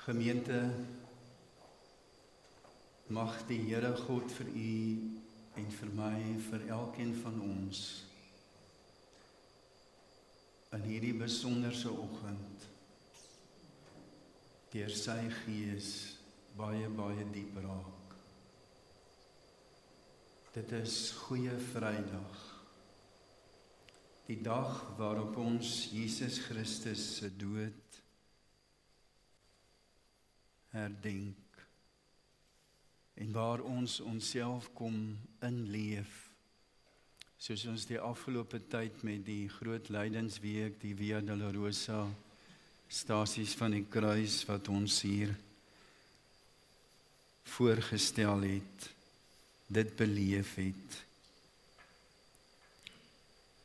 Gemeente, mag die Here God vir u en vir my, vir elkeen van ons, in hierdie besonderse oggend, deur sy Gees baie, baie diep raak. Dit is Goeie Vrydag, die dag waarop ons Jesus Christus se dood herdenk en waar ons onsself kom inleef, soos ons die afgelope tyd met die groot lydensweek, die Via Dolorosa, stasies van die kruis wat ons hier voorgestel het, dit beleef het.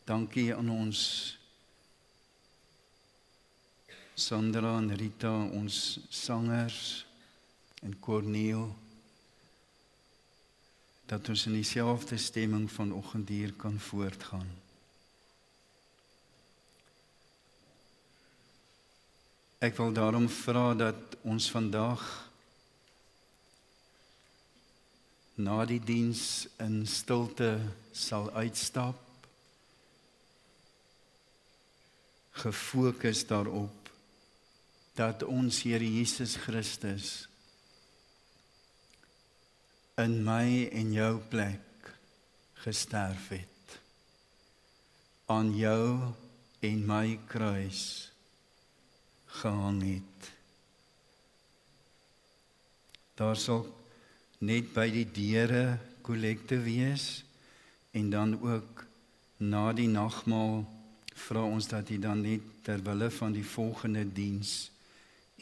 Dankie aan ons Sandra en Rita, ons sangers en Corneel, dat ons in dieselfde stemming vanoggend hier kan voortgaan. Ek wil daarom vra dat ons vandag na die diens in stilte sal uitstap, gefokus daarop dat ons Here Jesus Christus in my en jou plek gesterf het, aan jou en my kruis gehang het. Daar sal net by die deure kollekte wees, en dan ook na die nagmaal vra ons dat jy dan net terwille van die volgende diens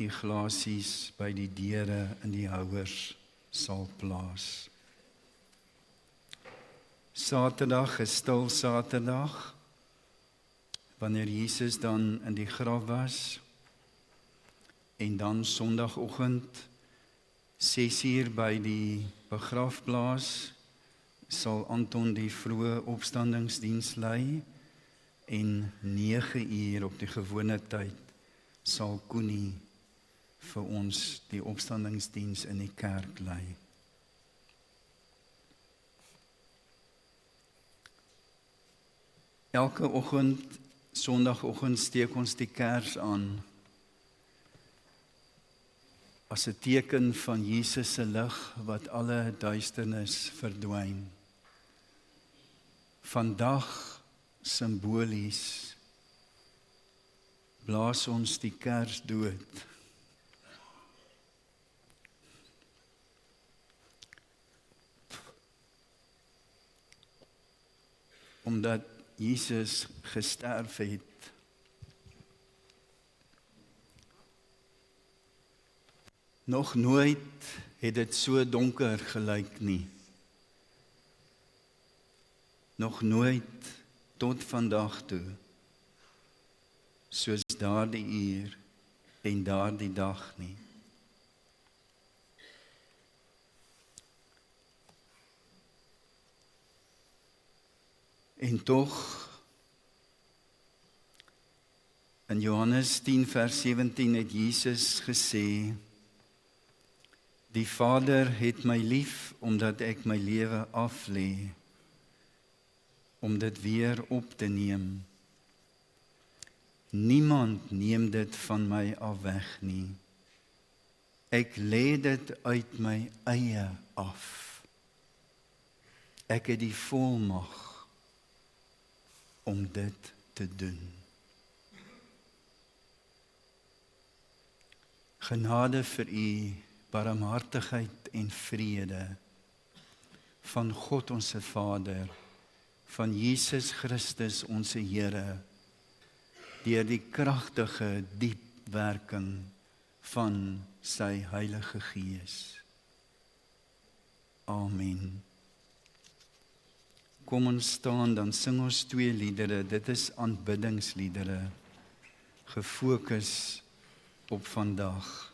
die glasies by die deure in die houers sal plaas. Saterdag is stil Saterdag, wanneer Jesus dan in die graf was, en dan Sondagoggend 6:00 by die begrafplaas sal Anton die vroeë opstandingsdiens lei, en 9:00 op die gewone tyd sal Koenie vir ons die opstandingsdiens in die kerk lei. Elke oggend, Sondagoggend, steek ons die kers aan as 'n teken van Jesus se lig wat alle duisternis verdwyn. Vandag simbolies blaas ons die kers dood. Omdat Jesus gesterf het. Nog nooit het dit so donker gelyk nie. Nog nooit tot vandag toe, soos daardie uur en daardie dag nie. En tog, in Johannes 10 vers 17 het Jesus gesê, die Vader het my lief, omdat ek my lewe aflê, om dit weer op te neem. Niemand neem dit van my af weg nie. Ek lê dit uit my eie af. Ek het die volmag om dit te doen. Genade vir u, barmhartigheid en vrede van God ons Vader, van Jesus Christus ons Here, deur die kragtige diep werking van sy Heilige Gees. Amen. Kom ons staan, dan sing ons 2 liedere, dit is aanbiddingsliedere, gefokus op vandag.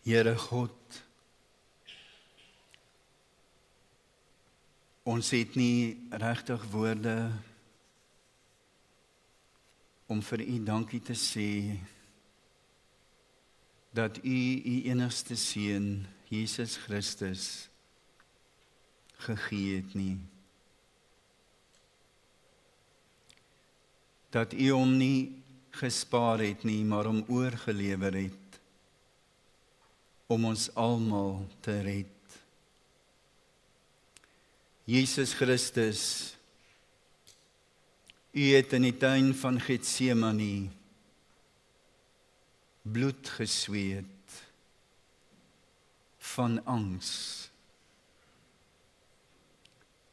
Here God, ons het nie regtig woorde om vir U dankie te sê dat U enigste Seun, Jesus Christus, gegee het nie. Dat U hom nie gespaar het nie, maar hom oorgelewer het om ons almal te red. Jesus Christus, U het in die tuin van Getsemane bloed gesweet van angs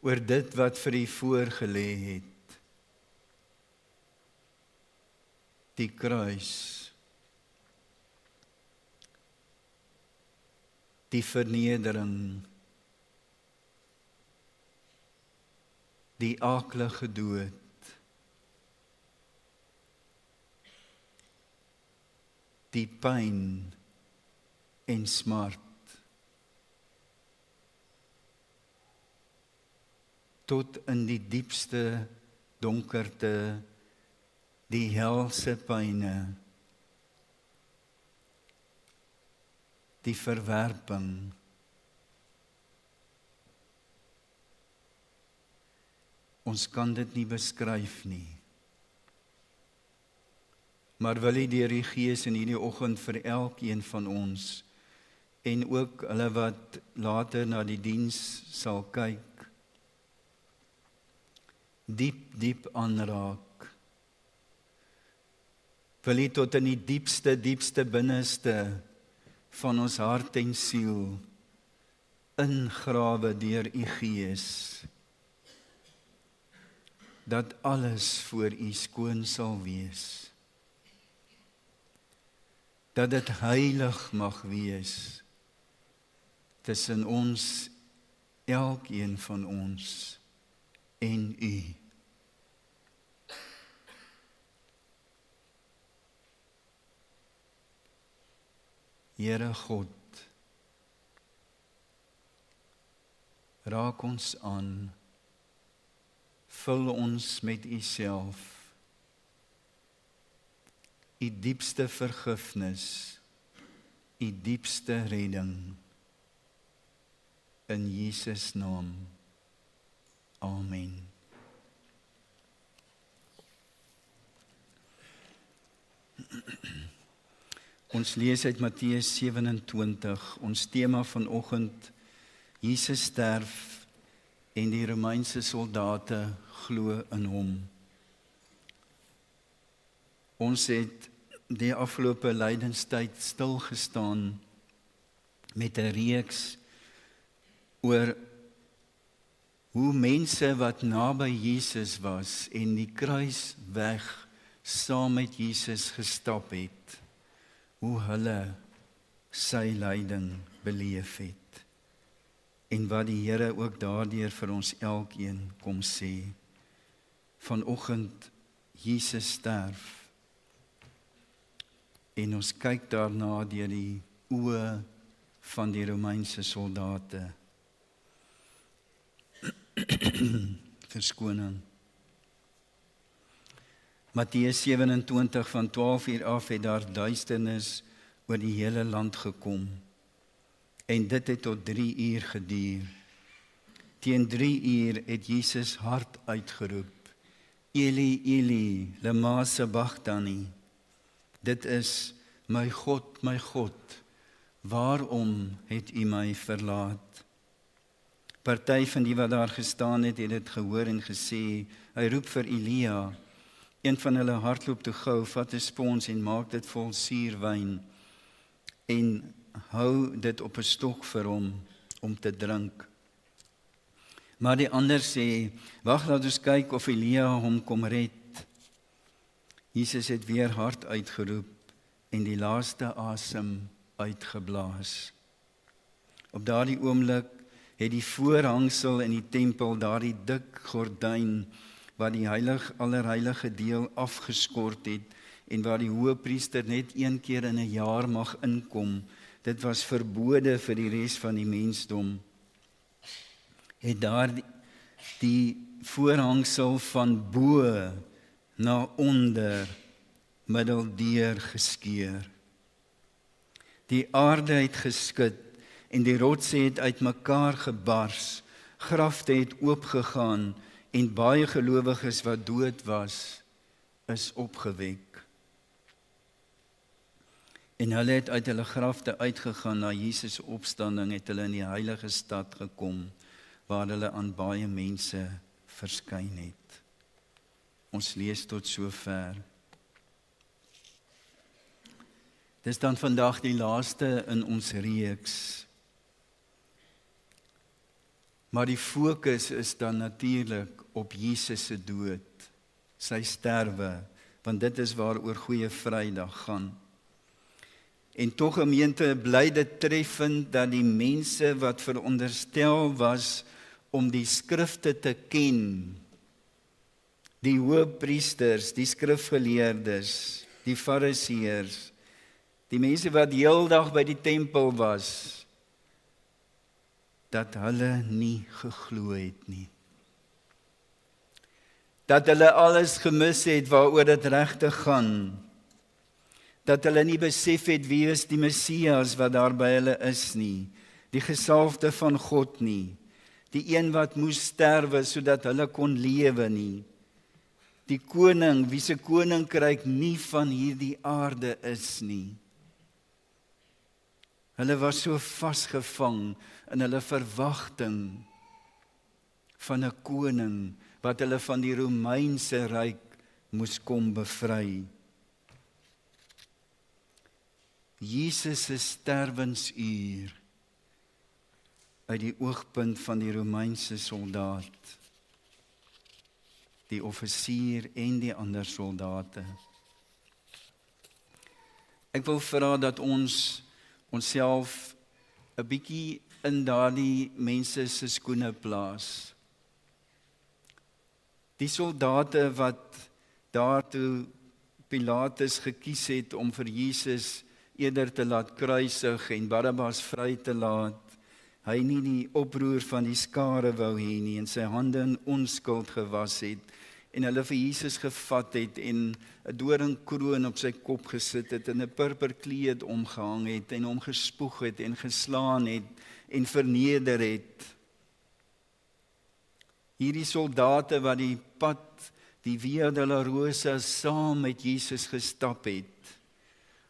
oor dit wat vir U voorgelê het, die kruis, die vernedering, die aaklige dood, die pyn en smart, tot in die diepste donkerte, die helse pyne, die verwerping, ons kan dit nie beskryf nie. Maar wil U deur die Gees in hierdie oggend vir elkeen van ons, en ook hulle wat later na die diens sal kyk, diep aanraak. Wil U tot in die diepste binneste van ons hart en siel ingrawe deur U Gees, dat alles voor U skoon sal wees, dat dit heilig mag wees tussen ons, elkeen van ons en U. Here God, raak ons aan, vul ons met U self, U diepste vergifnis, U diepste redding, in Jesus naam. Amen. Ons lees uit Matteus 27, ons tema vanoggend, Jesus sterf en die Romeinse soldate glo in hom. Ons het die afgelope lydenstyd stilgestaan met 'n reeks oor hoe mense wat naby Jesus was en die kruisweg saam met Jesus gestap het, hoe hulle sy lyding beleef het en wat die Here ook daardeur vir ons elkeen kom sê. Vanoggend Jesus sterf en ons kyk daarna deur die oë van die Romeinse soldate. Verskoning. Matteus 27 van 12:00 af het daar duisternis oor die hele land gekom. En dit het tot 3:00 geduur. Teen 3:00 het Jesus hard uitgeroep: Eli, Eli, lama sabachthani. Dit is: my God, waarom het U my verlaat? Party van die wat daar gestaan het dit gehoor en gesê, hy roep vir Elia. Een van hulle hardloop toe gou, vat 'n spons en maak dit vol suurwyn en hou dit op 'n stok vir hom om te drink. Maar die ander sê, wag, laat ons kyk of Elia hom kom red. Jesus het weer hard uitgeroep en die laaste asem uitgeblaas. Op daardie oomblik het die voorhangsel in die tempel, daardie dik gordyn wat die allerheilige deel afgeskort het en waar die hoëpriester net een keer in 'n jaar mag inkom, dit was verbode vir die res van die mensdom, het daar die voorhangsel van bo na onder middeldeur geskeur. Die aarde het geskud en die rotse het uitmekaar gebars, grafte het oopgegaan en baie gelowiges wat dood was, is opgewek. En hulle het uit hulle grafte uitgegaan na Jesus opstanding, het hulle in die heilige stad gekom, waar hulle aan baie mense verskyn het. Ons lees tot sover. Dis dan vandag die laaste in ons reeks. Maar die fokus is dan natuurlik op Jesus se dood, sy sterwe, want dit is waaroor Goeie Vrydag gaan. En tog gemeente, bly dit treffend dat die mense wat veronderstel was om die skrifte te ken, die hoëpriesters, die skrifgeleerdes, die fariseërs, die mense wat heeldag by die tempel was, dat hulle nie geglo het nie. Dat hulle alles gemis het waaroor dit regtig gaan. Dat hulle nie besef het wie is die Messias wat daar by hulle is nie. Die gesalfde van God nie. Die een wat moes sterwe sodat hulle kon lewe nie. Die koning, wie se koninkryk nie van hierdie aarde is nie. Hulle was so vasgevang in hulle verwagting van 'n koning wat hulle van die Romeinse ryk moes kom bevry. Jesus se sterwensuur uit die oogpunt van die Romeinse soldaat, die offisier en die ander soldate. Ek wil vra dat ons onsself 'n bietjie in daardie mense se skoene plaas. Die soldate wat daartoe Pilatus gekies het om vir Jesus eerder te laat kruisig en Barabbas vry te laat, hy nie die oproer van die skare wou hê nie en sy hande in onskuld gewas het en hulle vir Jesus gevat het en 'n doringkroon op sy kop gesit het en 'n purperkleed omgehang het en hom gespoeg het en geslaan het en verneder het. Hierdie soldate wat die pad, die Via Dolorosa saam met Jesus gestap het,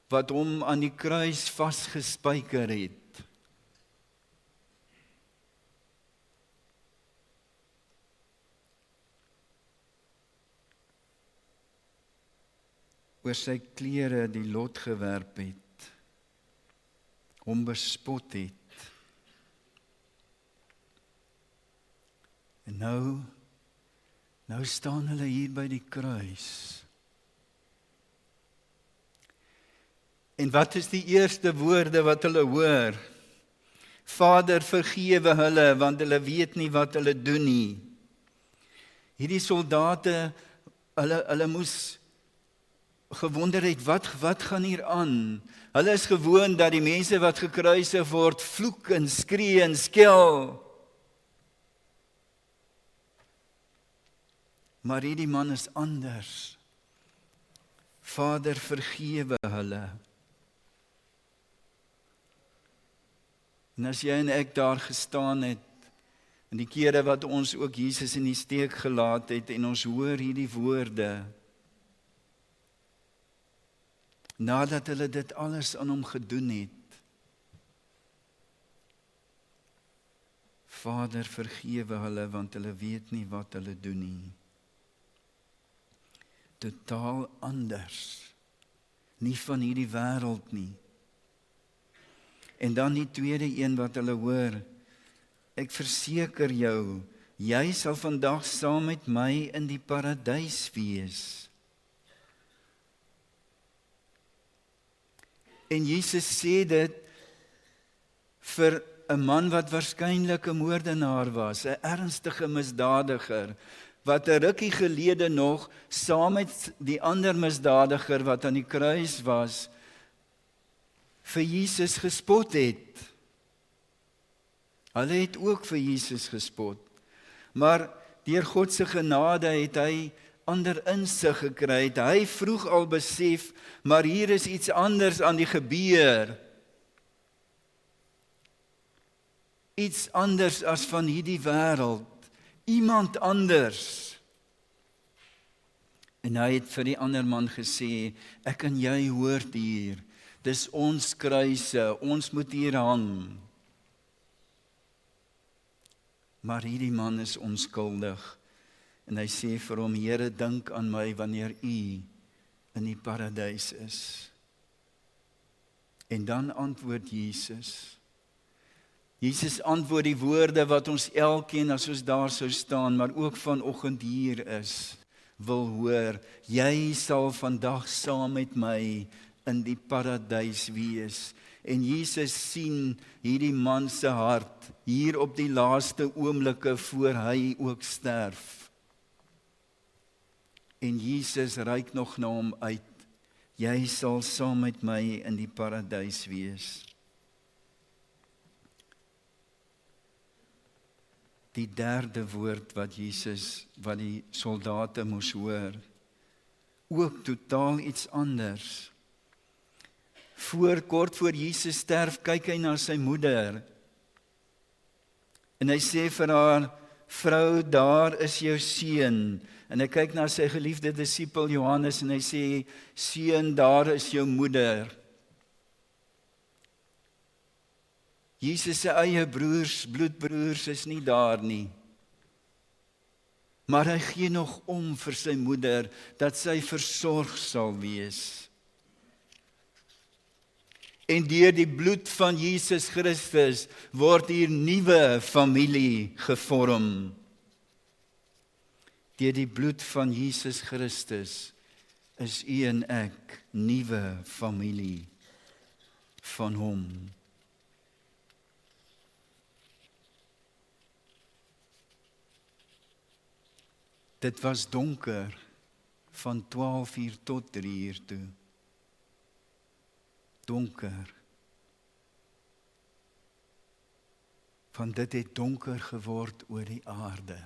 wat hom aan die kruis vasgespijker het. Oor sy klere die lot gewerp het, hom bespot het. En nou staan hulle hier by die kruis. En wat is die eerste woorde wat hulle hoor? Vader, vergewe hulle, want hulle weet nie wat hulle doen nie. Hierdie soldate, hulle moes gewonder het, wat gaan hier aan? Hulle is gewoon dat die mense wat gekruisig word, vloek en skree en skel. Maar hierdie man is anders. Vader, vergewe hulle. En as jy en ek daar gestaan het, en die kere wat ons ook Jesus in die steek gelaat het, en ons hoor hierdie woorde, nadat hulle dit alles aan hom gedoen het, Vader, vergewe hulle, want hulle weet nie wat hulle doen nie. Totaal anders, nie van hierdie wêreld nie. En dan die tweede een wat hulle hoor, ek verseker jou, jy sal vandag saam met my in die paradys wees. En Jesus sê dit vir 'n man wat waarskynlik 'n moordenaar was, 'n ernstige misdadiger, wat 'n rukkie gelede nog saam met die ander misdadiger wat aan die kruis was, vir Jesus gespot het. Hulle het ook vir Jesus gespot. Maar deur God se genade het hy ander insig gekry. Hy vroeg al besef, maar hier is iets anders aan die gebeur. Iets anders as van hierdie wêreld. Iemand anders. En hy het vir die ander man gesê, ek en jy hoort hier. Dis ons kruise, ons moet hier hang. Maar hierdie man is onskuldig. En hy sê vir hom, Here, dink aan my wanneer u in die paradys is. En dan antwoord Jesus. Jesus antwoord die woorde wat ons elkeen as ons daar sou staan, maar ook vanoggend hier is, wil hoor. Jy sal vandag saam met my in die paradys wees. En Jesus sien hierdie man se hart, hier op die laaste oomblikke voor hy ook sterf. En Jesus reik nog na hom uit, jy sal saam met my in die paradys wees. Die derde woord wat die soldate moes hoor, ook totaal iets anders. Kort voor Jesus sterf, kyk hy na sy moeder. En hy sê vir haar, vrou, daar is jou seun. En hy kyk na sy geliefde disipel Johannes en hy sê, seun, daar is jou moeder. Jesus se eie broers, bloedbroers is nie daar nie. Maar hy gee nog om vir sy moeder, dat sy versorg sal wees. En deur die bloed van Jesus Christus word hier nuwe familie gevorm. Deur die bloed van Jesus Christus is u en ek nuwe familie van hom. Dit was donker van 12 uur tot 3 uur toe. Donker. Van dit het donker geword oor die aarde.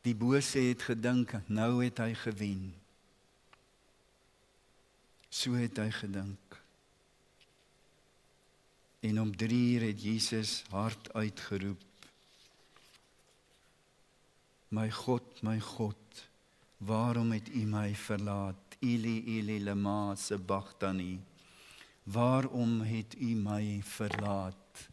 Die bose het gedink, nou het hy gewen. So het hy gedink. En om 3 uur het Jesus hard uitgeroep, my God, waarom het u my verlaat? Eli, Eli, lama sabachthani. Waarom het u my verlaat?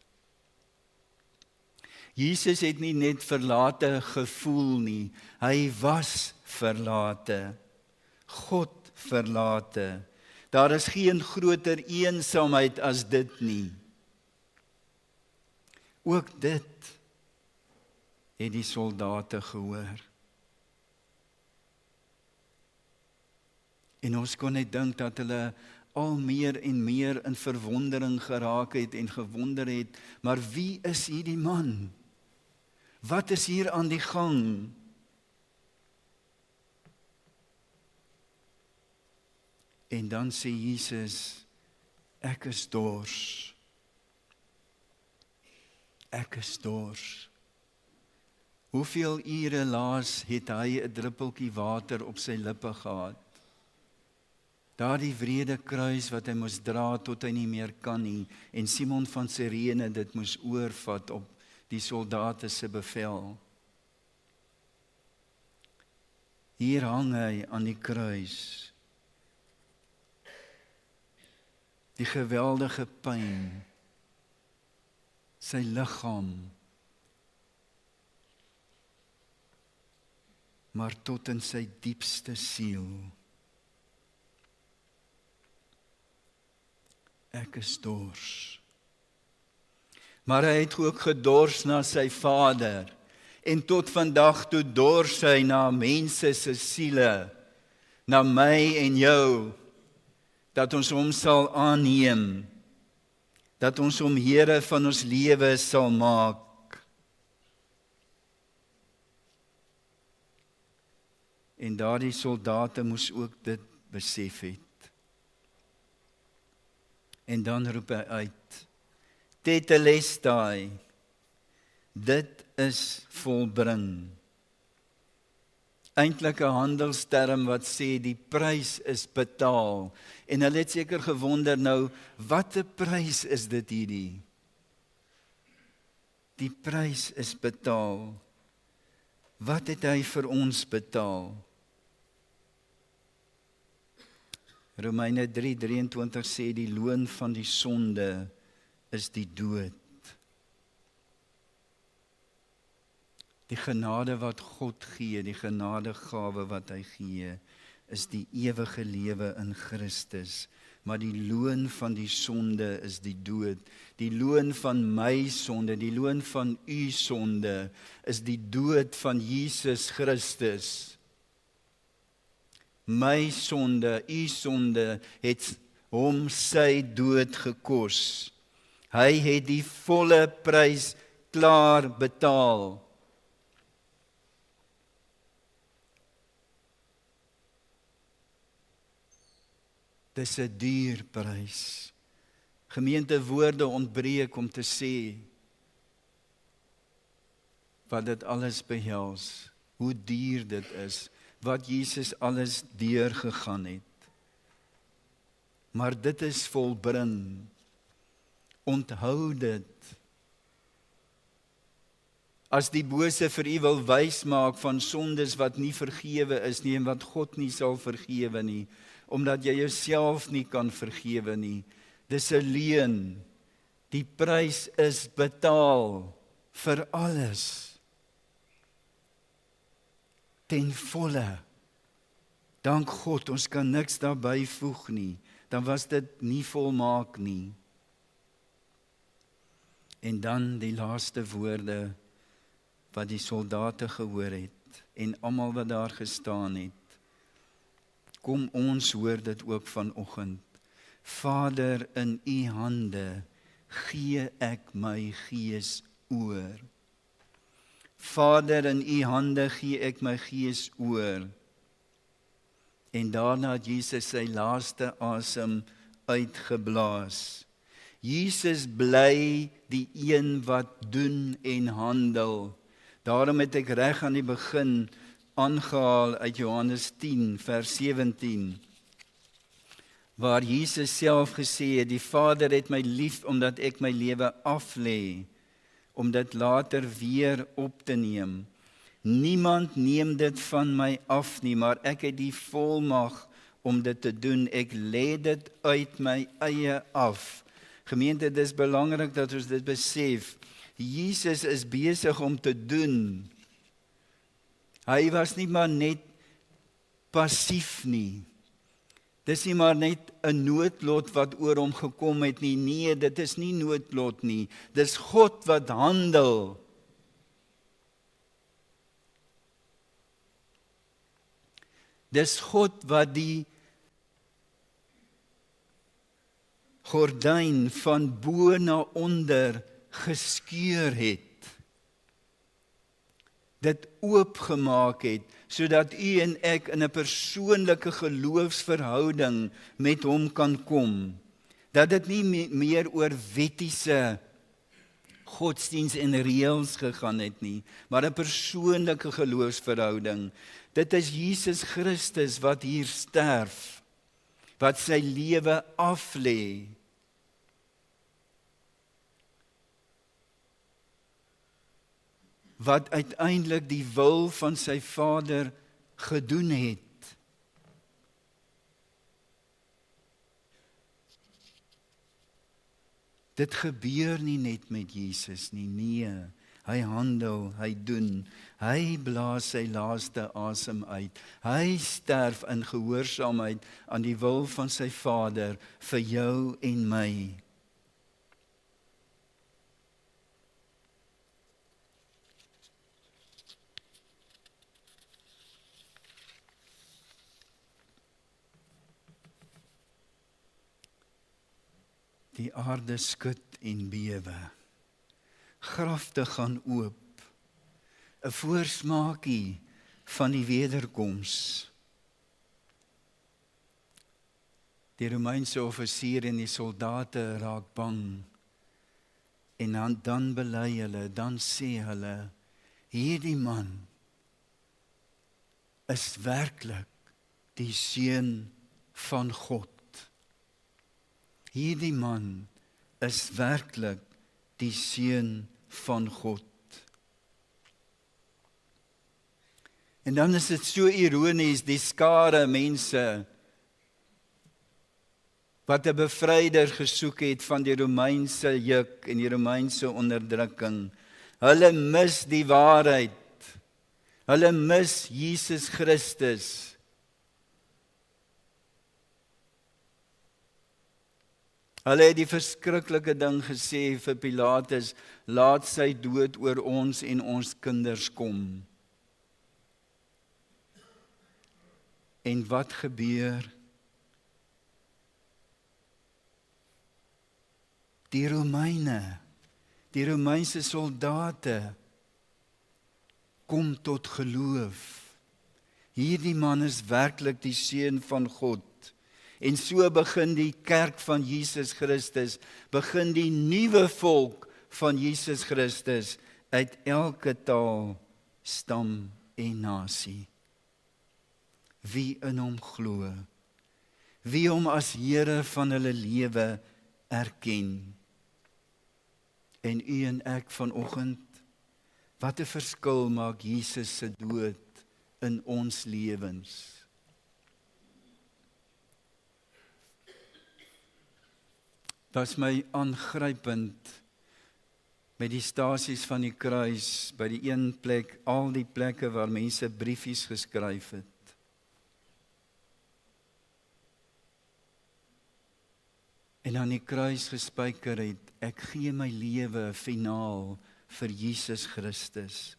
Jesus het nie net verlate gevoel nie, hy was verlate. God verlate. Daar is geen groter eensaamheid as dit nie. Ook dit het die soldate gehoor. En ons kon net dink dat hulle al meer en meer in verwondering geraak het en gewonder het, maar wie is hierdie man? Wat is hier aan die gang? En dan sê Jesus, ek is dors. Ek is dors. Hoeveel ure laas het hy 'n druppeltjie water op sy lippe gehad? Daardie wrede kruis wat hy moes dra tot hy nie meer kan nie, en Simon van Sirene dit moes oorvat op die soldate se bevel. Hier hang hy aan die kruis. Die geweldige pyn, sy liggaam, maar tot in sy diepste siel. Ek is dors. Maar hy het ook gedors na sy Vader, en tot vandag toe dors hy na mense se siele, na my en jou, dat ons hom sal aanneem, dat ons hom Here van ons lewe sal maak. En daardie soldate moes ook dit besef het. En dan roep hy uit, Tetelestai, dit is volbring. Eintlik 'n handelsterm wat sê die prys is betaal. En hulle het seker gewonder nou, wat 'n prys is dit hierdie? Die prys is betaal. Wat het hy vir ons betaal? Romeine 3:23 sê die loon van die sonde is die dood. Die genade wat God gee, die genadegawe wat hy gee, is die ewige lewe in Christus. Maar die loon van die sonde is die dood. Die loon van my sonde, die loon van u sonde, is die dood van Jesus Christus. My sonde, u sonde, het hom sy dood gekos. Hy het die volle prys klaar betaal. Dis 'n duur prys. Gemeente, woorde ontbreek om te sê wat dit alles behels, hoe duur dit is, wat Jesus alles deurgegaan het. Maar dit is volbring. Onthou dit. As die bose vir u wil wys maak van sondes wat nie vergewe is nie en wat God nie sal vergewe nie, omdat jy jouself nie kan vergewe nie. Dis 'n leuen. Die prys is betaal vir alles. Ten volle. Dank God, ons kan niks daarby voeg nie. Dan was dit nie volmaak nie. En dan die laaste woorde wat die soldate gehoor het en almal wat daar gestaan het. Kom ons hoor dit ook vanoggend. Vader, in u hande gee ek my gees oor. Vader, in u hande gee ek my gees oor. En daarna het Jesus sy laaste asem uitgeblaas. Jesus bly die een wat doen en handel. Daarom het ek reg aan die begin aangehaal uit Johannes 10 vers 17, waar Jesus self gesê het, die Vader het my lief omdat ek my lewe aflê, om dit later weer op te neem. Niemand neem dit van my af nie, maar ek het die volmag om dit te doen. Ek lê dit uit my eie af. Gemeente, dit is belangrik dat ons dit besef. Jesus is besig om te doen. Hy was nie maar net passief nie. Dis nie maar net 'n noodlot wat oor hom gekom het nie. Nee, dit is nie noodlot nie. Dis God wat handel. Dis God wat die gordyn van bo na onder geskeur het. Dit oopgemaak het, sodat u en ek in 'n persoonlike geloofsverhouding met hom kan kom. Dat dit nie meer oor wettiese godsdiens en reëls gegaan het nie, maar 'n persoonlike geloofsverhouding. Dit is Jesus Christus wat hier sterf, wat sy lewe aflê. Wat uiteindelik die wil van sy Vader gedoen het. Dit gebeur nie net met Jesus nie, nee. Hy handel, hy doen, hy blaas sy laaste asem uit. Hy sterf in gehoorsaamheid aan die wil van sy Vader vir jou en my. Die aarde skud en bewe. Grafte gaan oop. 'n Voorsmaakie van die wederkoms. Die Romeinse offisier en die soldate raak bang. En dan bely hulle, dan sê hulle, hierdie man is werklik die seun van God. Hierdie man is werklik die seun van God. En dan is dit so ironies, die skare mense wat 'n bevryder gesoek het van die Romeinse juk en die Romeinse onderdrukking. Hulle mis die waarheid. Hulle mis Jesus Christus. Hulle het die verskriklike ding gesê vir Pilatus, laat sy dood oor ons en ons kinders kom. En wat gebeur? Die Romeine, die Romeinse soldate, kom tot geloof. Hierdie man is werklik die seun van God. En so begin die kerk van Jesus Christus, begin die nuwe volk van Jesus Christus uit elke taal, stam en nasie. Wie in hom glo, wie hom as Here van hulle lewe erken. En u en ek vanoggend, wat 'n verskil maak Jesus se dood in ons lewens. Was my aangrypend met die stasies van die kruis, by die een plek, al die plekke waar mense briefies geskryf het. En aan die kruis gespyker het, ek gee my lewe finaal vir Jesus Christus.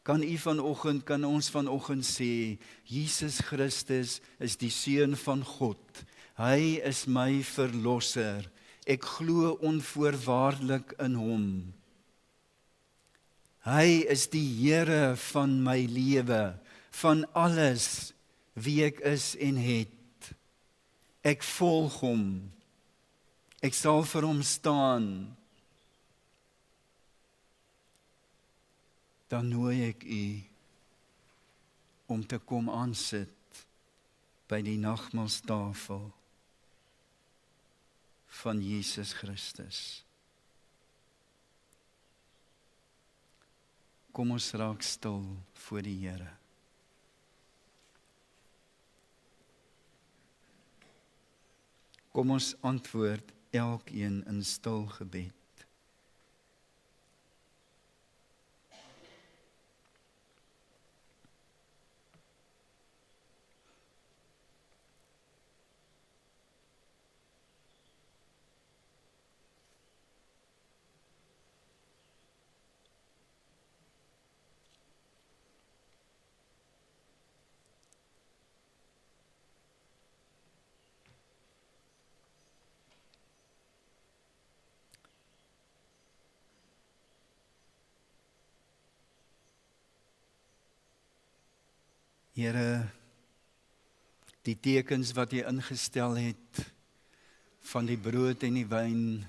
Kan ons vanoggend sê, Jesus Christus is die seun van God. Hy is my verlosser. Ek glo onvoorwaardelik in hom. Hy is die Here van my lewe, van alles wie ek is en het. Ek volg hom. Ek sal vir hom staan. Dan nooi ek u om te kom aansit by die nagmaalstafel van Jesus Christus. Kom ons raak stil voor die Here. Kom ons antwoord elkeen in stil gebed. Here, die tekens wat U ingestel het van die brood en die wyn,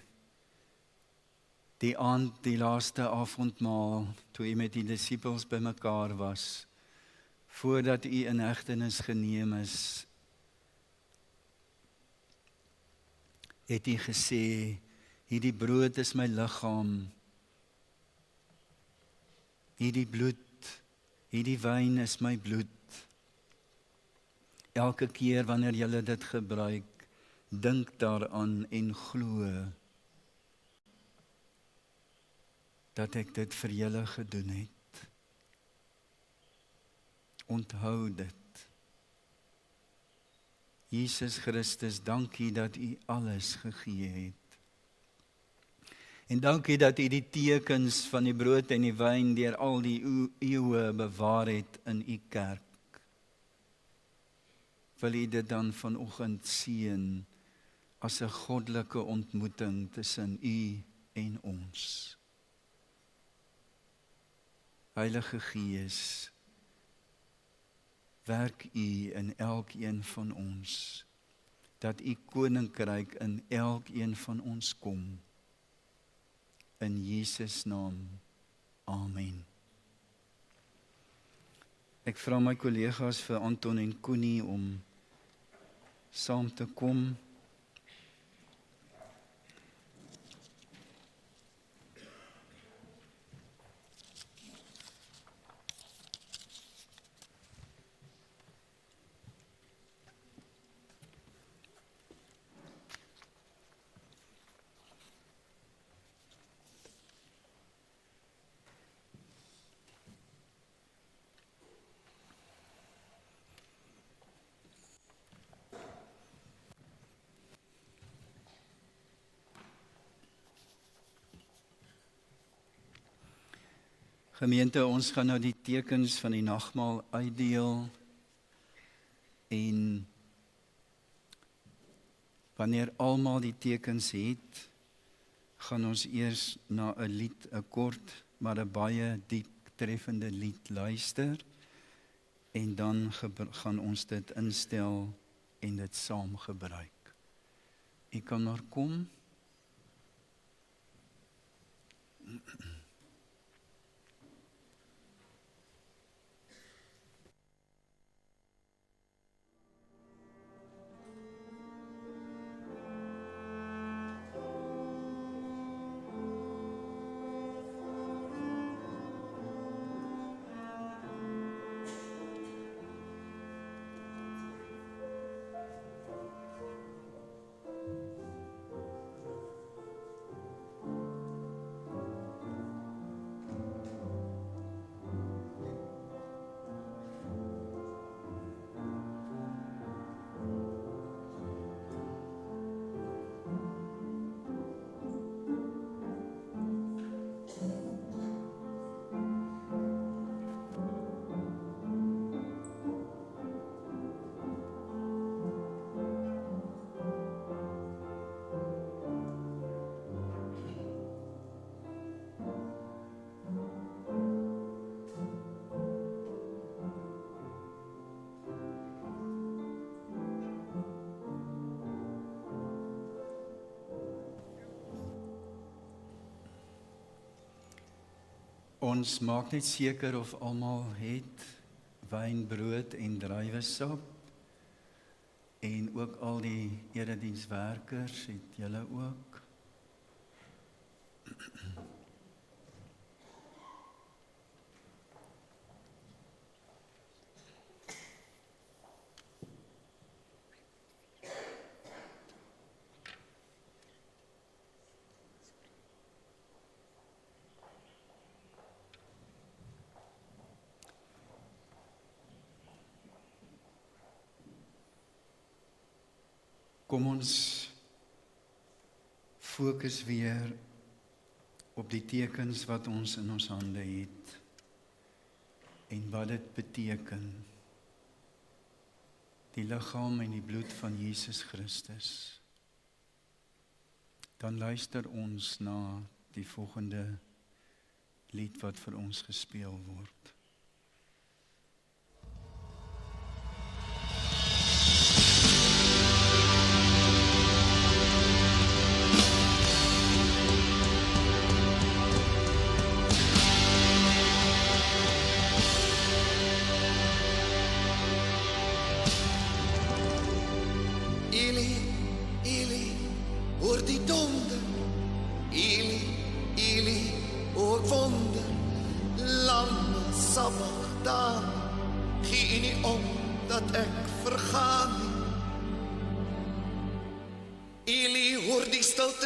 die aand, die laaste avondmaal, toe U met die disippels bymekaar was, voordat U in hegtenis geneem is, het U gesê, hierdie brood is my liggaam, hierdie bloed, hierdie wyn is my bloed. Elke keer wanneer jy dit gebruik, dink daaraan en glo dat ek dit vir julle gedoen het. Onthou dit. Jesus Christus, dankie dat U alles gegee het. En dankie dat U die tekens van die brood en die wyn deur al die eeue bewaar het in U kerk. Wil U dit dan vanoggend seën as 'n goddelike ontmoeting tussen U en ons. Heilige Gees, werk U in elkeen van ons. dat u koninkryk in elkeen van ons kom. In Jesus naam. Amen. Ek vra my kollegas vir Anton en Koenie om saam te kom. Gemeente, ons gaan nou die tekens van die nagmaal uitdeel en wanneer almal die tekens het, gaan ons eers na 'n lied, 'n kort, maar 'n baie diep treffende lied luister en dan gaan ons dit instel en dit saam gebruik. U kan maar kom. Ons maak net seker of almal het wyn, brood en druiwesap en ook al die eredienswerkers, het julle ook. Kom ons fokus weer op die tekens wat ons in ons hande het en wat dit beteken. Die liggaam en die bloed van Jesus Christus. Dan luister ons na die volgende lied wat vir ons gespeel word.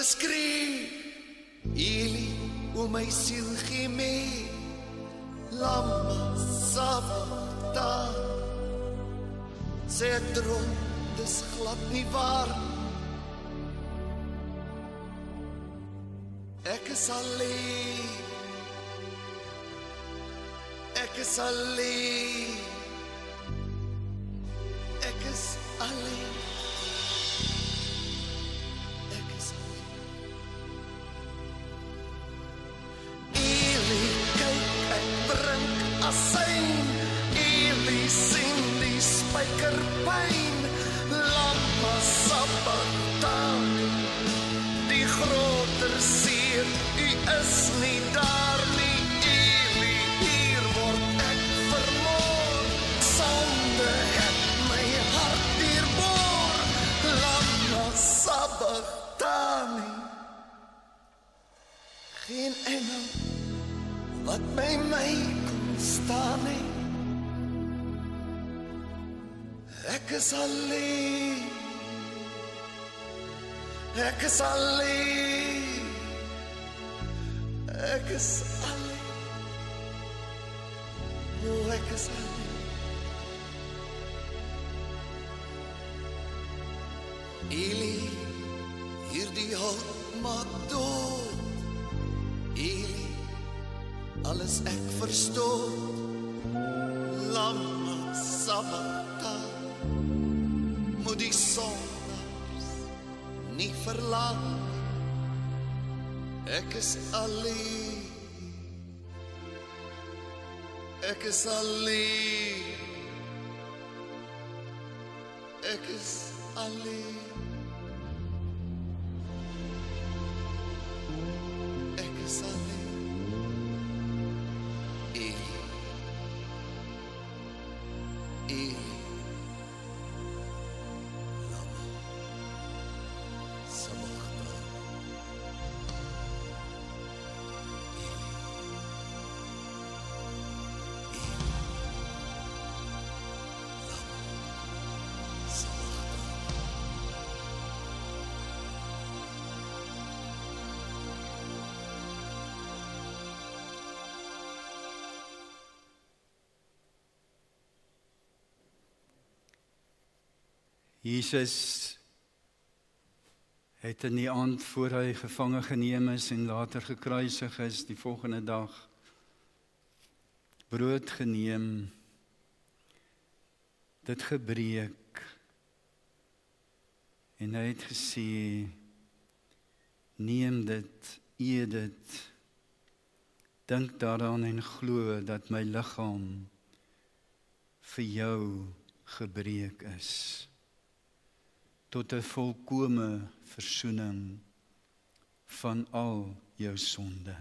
Skree, Eli, o my siel gee mee, Lamma Sabata, sê ek droom, dis glad nie waar, ek is alleen, ek is alleen, ek is alleen. Asyn, Eli sien die spykerpyn, Lamma sabbatani, die groter seer, u is nie daar nie, Eli, hier word ek vermoor, sonde het my hart deurboor, lama sabbatani, geen engel wat by my kon staan nie. Ek is alleen. Ek is alleen. Ek is alleen. O, ek is alleen. Eli, hierdie hout maak dood. Eli, alles ek verstoot. Lama sabata, moet die sondaars nie verlang. Ek is alleen. Ek is alleen. Ek is alleen. Ek is alleen. Eli. Eli. Lama sabachthani. Jesus het in die aand voor hy gevange geneem is en later gekruisig is, die volgende dag brood geneem, dit gebreek en hy het gesê, neem dit, eet dit, dink daaraan en glo dat my liggaam vir jou gebreek is, tot 'n volkome versoening van al jou sonde.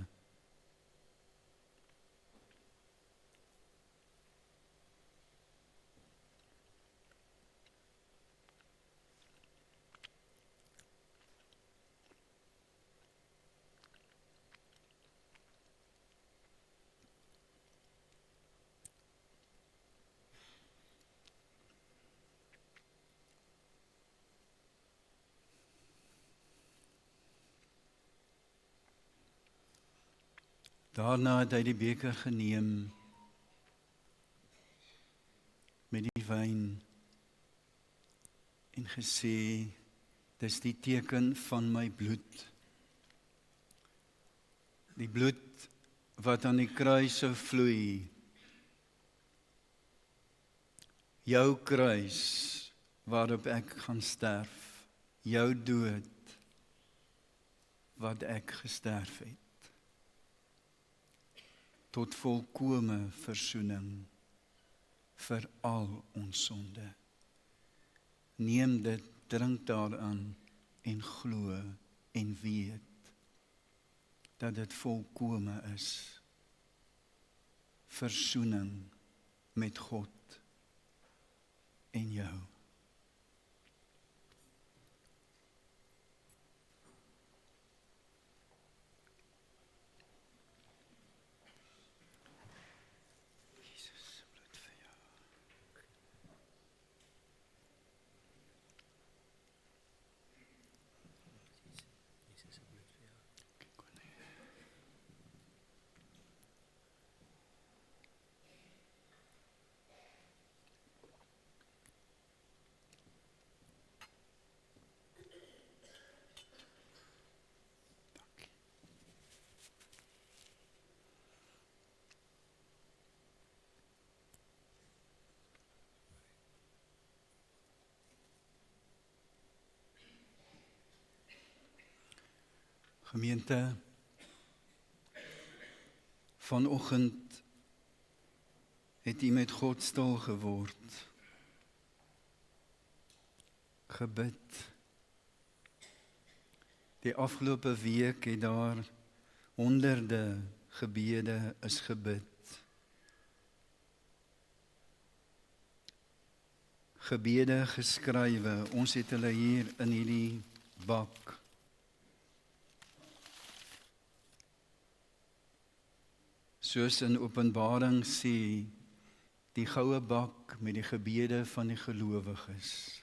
Daarna het hy die beker geneem met die wyn en gesê, dis die teken van my bloed. Die bloed wat aan die kruis sou vloei. Jou kruis waarop ek gaan sterf. Jou dood wat ek gesterf het. Tot volkome versoening vir al ons sonde. Neem dit, drink daaraan en glo en weet dat dit volkome is. Versoening met God en jou. Gemeente, vanoggend het u met God stil geword. gebid. Die afgelope week het daar honderde gebede is gebid. Gebede geskrywe, ons het hulle hier in hierdie bak. Soos in Openbaring sê, die goue bak met die gebede van die gelowiges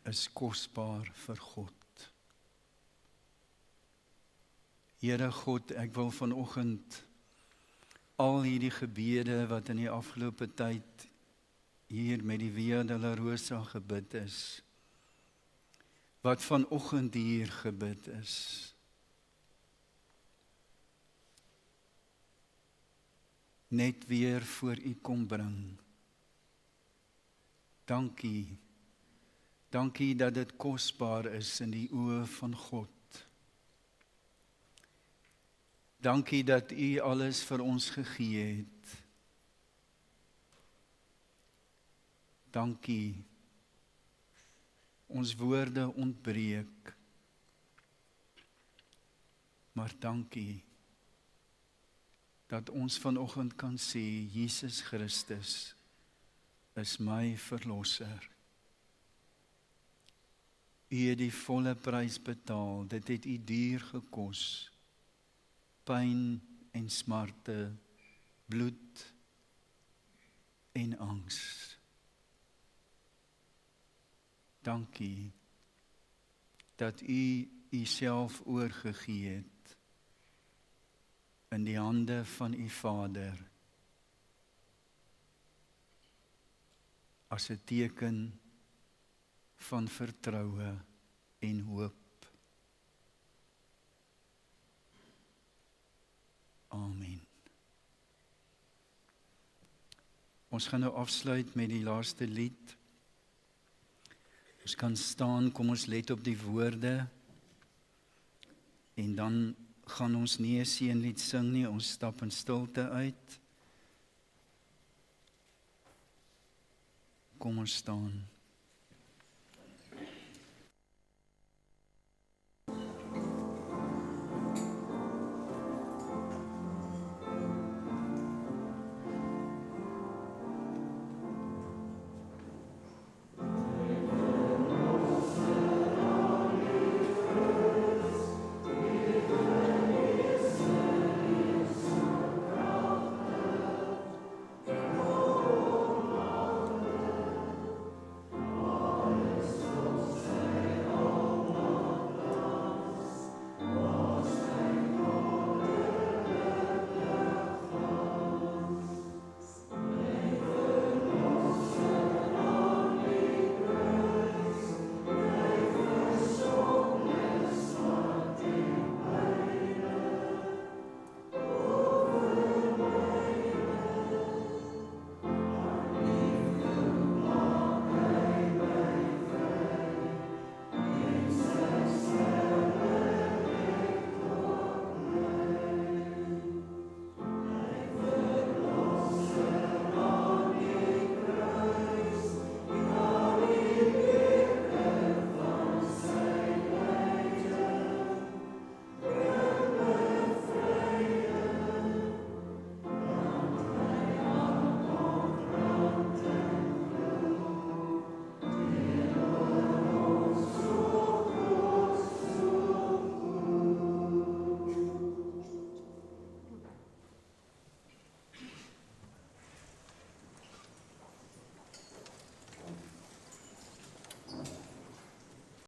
is kosbaar vir God. Here God, ek wil vanoggend al hierdie gebede wat in die afgelope tyd hier met die Via Dolorosa gebid is, wat vanoggend hier gebid is, net weer voor U kom bring. Dankie. Dankie dat dit kosbaar is in die oë van God. Dankie dat U alles vir ons gegee het. Dankie. Ons woorde ontbreek. Maar dankie dat ons vanoggend kan sê, Jesus Christus is my verlosser. U het die volle prys betaal, dit het U duur gekos. Pyn en smarte, bloed en angs. Dankie dat U Uself oorgegee het in die hande van U Vader as 'n teken van vertroue en hoop. Amen. Ons gaan nou afsluit met die laaste lied. Ons kan staan, kom ons let op die woorde en dan gaan ons nie 'n seënlied sing nie, ons stap in stilte uit. Kom ons staan.